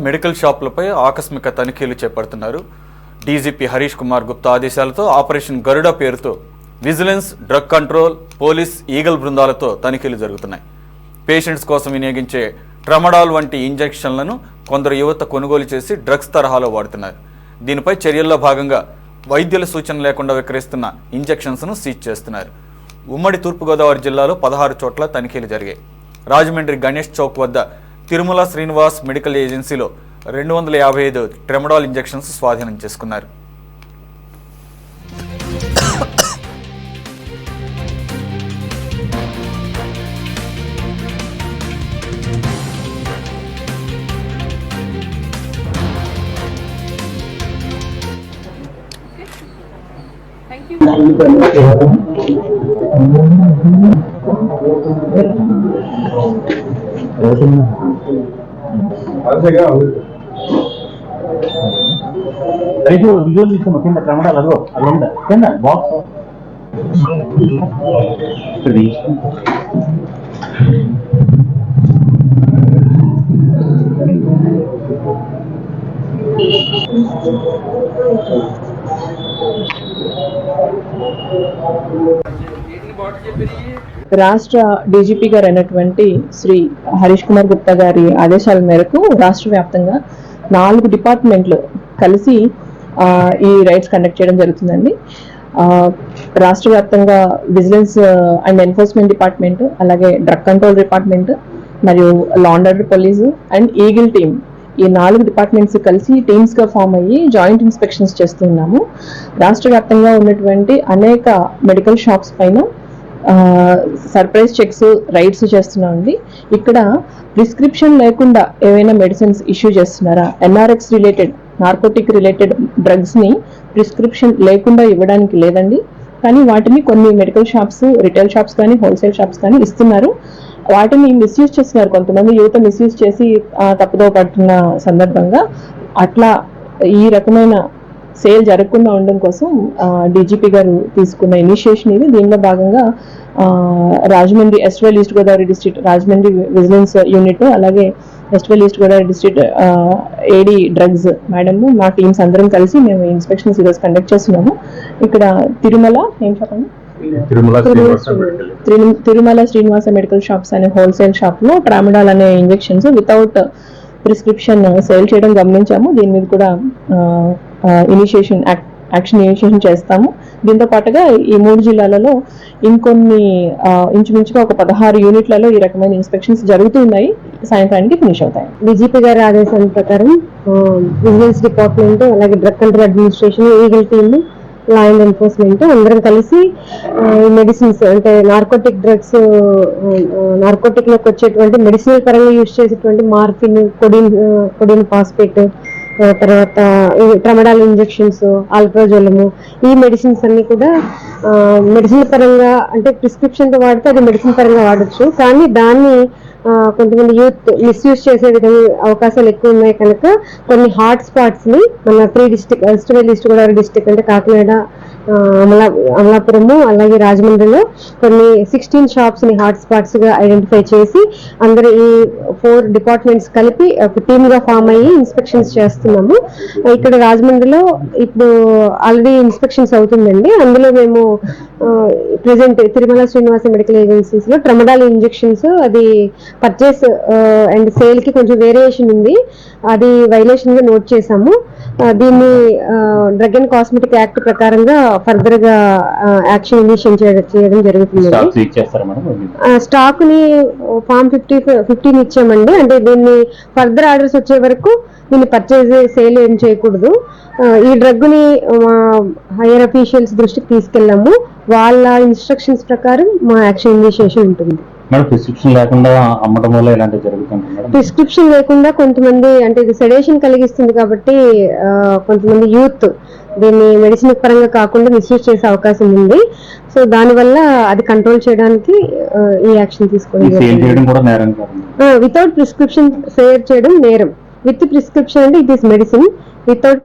Medical షాపులపై ఆకస్మిక తనిఖీలు చేపడుతున్నారు. డీజీపీ హరీష్ కుమార్ గుప్తా ఆదేశాలతో ఆపరేషన్ గరుడ పేరుతో vigilance, drug control, police, eagle బృందాలతో తనిఖీలు జరుగుతున్నాయి. పేషెంట్స్ కోసం వినియోగించే ట్రమడాల్ వంటి ఇంజెక్షన్లను కొందరు యువత కొనుగోలు చేసి డ్రగ్స్ తరహాలో వాడుతున్నారు. దీనిపై చర్యల్లో భాగంగా వైద్యుల సూచన లేకుండా విక్రయిస్తున్న ఇంజెక్షన్స్ను సీజ్ చేస్తున్నారు. ఉమ్మడి తూర్పుగోదావరి జిల్లాలో 16 చోట్ల తనిఖీలు జరిగాయి. రాజమండ్రి గణేష్ చౌక్ వద్ద తిరుమల శ్రీనివాస్ మెడికల్ ఏజెన్సీలో 255 ట్రెమడాల్ ఇంజెక్షన్స్ స్వాధీనం చేసుకున్నారు. విజువల్ తీసుకున్నా కింద ట్రమడాల్ అదో అలా కింద బాక్స్ రాష్ట్ర డీజీపీ గారు అయినటువంటి శ్రీ హరీష్ కుమార్ గుప్తా గారి ఆదేశాల మేరకు రాష్ట్ర వ్యాప్తంగా 4 డిపార్ట్మెంట్లు కలిసి ఈ రైడ్స్ కండక్ట్ చేయడం జరుగుతుందండి. రాష్ట్ర వ్యాప్తంగా విజిలెన్స్ అండ్ ఎన్ఫోర్స్మెంట్ డిపార్ట్మెంట్, అలాగే డ్రగ్ కంట్రోల్ డిపార్ట్మెంట్, మరియు law and order police and eagle team, ఈ 4 డిపార్ట్మెంట్స్ కలిసి టీమ్స్గా ఫామ్ అయ్యి జాయింట్ ఇన్స్పెక్షన్స్ చేస్తున్నాము. రాష్ట్ర వ్యాప్తంగా ఉన్నటువంటి అనేక మెడికల్ షాప్స్ పైన సర్ప్రైజ్ చెక్స్, రైడ్స్ చేస్తున్నామండి. ఇక్కడ ప్రిస్క్రిప్షన్ లేకుండా ఏవైనా మెడిసిన్స్ ఇష్యూ చేస్తున్నారా, ఎన్ఆర్ఎక్స్ రిలేటెడ్, నార్కోటిక్ రిలేటెడ్ డ్రగ్స్ని ప్రిస్క్రిప్షన్ లేకుండా ఇవ్వడానికి లేదండి. కానీ వాటిని కొన్ని మెడికల్ షాప్స్, రిటైల్ షాప్స్ కానీ, హోల్సేల్ షాప్స్ కానీ ఇస్తున్నారు. వాటిని మిస్యూజ్ చేస్తున్నారు. కొంతమంది యువత మిస్యూజ్ చేసి తప్పుదో పడుతున్న సందర్భంగా అట్లా ఈ రకమైన సేల్ జరగకుండా ఉండడం కోసం డీజీపీ గారు తీసుకున్న ఇనిషియేషన్ ఇది. దీనిలో భాగంగా రాజమండ్రి ఎస్ట్వెల్ east Godavari district Rajahmundry vigilance unit, అలాగే ఎస్ట్వెల్ east Godavari district AD drugs madam, మా టీమ్స్ అందరం కలిసి మేము ఇన్స్పెక్షన్స్ ఈరోజు కండక్ట్ చేస్తున్నాము. ఇక్కడ తిరుమల శ్రీనివాస మెడికల్ షాప్స్ అనే హోల్సేల్ షాప్ లో ట్రామడాల్ అనే ఇంజెక్షన్స్ వితౌట్ ప్రిస్క్రిప్షన్ సేల్ చేయడం గమనించాము. దీని మీద కూడా యాక్షన్ ఇనిషియేషన్ చేస్తాము. దీంతో పాటుగా ఈ 3 జిల్లాలలో ఇంకొన్ని ఇంచుమించుగా ఒక 16 యూనిట్లలో ఈ రకమైన ఇన్స్పెక్షన్స్ జరుగుతున్నాయి. సాయంత్రానికి ఫినిష్ అవుతాయి. డీజీపీ గారి ఆదేశాల ప్రకారం విజిలెన్స్ డిపార్ట్మెంట్, అలాగే drug control administration, eagle team, law and enforcement అందరం కలిసి ఈ మెడిసిన్స్ అంటే నార్కోటిక్ డ్రగ్స్, నార్కోటిక్ లోకి వచ్చేటువంటి మెడిసినల్ పరంగా యూజ్ చేసేటువంటి మార్ఫిన్, కొడిన్ ఫాస్ఫేట్, తర్వాత ట్రమడాల్ ఇంజెక్షన్స్, ఆల్ప్రోజోలము, ఈ మెడిసిన్స్ అన్ని కూడా మెడిసిన్ పరంగా అంటే ప్రిస్క్రిప్షన్ తో వాడితే అది మెడిసిన్ పరంగా వాడచ్చు. కానీ దాన్ని కొంతమంది యూత్ మిస్యూజ్ చేసే విధంగా అవకాశాలు ఎక్కువ ఉన్నాయి కనుక కొన్ని హాట్ స్పాట్స్ ని మన 3 డిస్ట్రిక్ట్ వెస్ట్వెల్ ఈస్ట్ గోదావరి డిస్ట్రిక్ట్ అంటే కాకినాడ, అమలాపురము, అలాగే రాజమండ్రిలో కొన్ని 16 షాప్స్ ని హాట్ స్పాట్స్ గా ఐడెంటిఫై చేసి అందరూ ఈ 4 డిపార్ట్మెంట్స్ కలిపి ఒక టీమ్ గా ఫామ్ అయ్యి ఇన్స్పెక్షన్స్ చేస్తున్నాము. ఇక్కడ రాజమండ్రిలో ఇప్పుడు ఆల్రెడీ ఇన్స్పెక్షన్స్ అవుతుందండి. అందులో మేము present Tirumala Srinivasa medical agencies లో ట్రమడాల్ ఇంజెక్షన్స్ అది పర్చేస్ అండ్ సేల్ కి కొంచెం వేరియేషన్ ఉంది, అది వైలేషన్ గా నోట్ చేసాము. దీన్ని డ్రగ్ అండ్ కాస్మెటిక్ యాక్ట్ ప్రకారంగా ఫర్దర్ గా యాక్షన్ ఇనిషియేషన్ చేయడం జరుగుతుంది. స్టాక్ ని ఫామ్ 15 ఇచ్చామండి. అంటే దీన్ని ఫర్దర్ ఆర్డర్స్ వచ్చే వరకు దీన్ని పర్చేజ్, సేల్ ఏం చేయకూడదు. ఈ డ్రగ్ ని హైయర్ అఫీషియల్స్ దృష్టికి తీసుకెళ్ళాము. వాళ్ళ ఇన్స్ట్రక్షన్స్ ప్రకారం మా యాక్షన్ ఇనిషియేషన్ ఉంటుంది. ప్రిస్క్రిప్షన్ లేకుండా అమ్మడం వల్ల ఇలాంటివి జరుగుతుంది. ప్రిస్క్రిప్షన్ లేకుండా కొంతమంది అంటే ఇది సెడేషన్ కలిగిస్తుంది కాబట్టి కొంతమంది యూత్ దీన్ని మెడిసిన్ పరంగా కాకుండా మిస్యూజ్ చేసే అవకాశం ఉంది. సో దానివల్ల అది కంట్రోల్ చేయడానికి ఈ యాక్షన్ తీసుకోవడం. వితౌట్ ప్రిస్క్రిప్షన్ సేల్ చేయడం నేరం. విత్ ప్రిస్క్రిప్షన్ అంటే ఇట్ ఈస్ మెడిసిన్, వితౌట్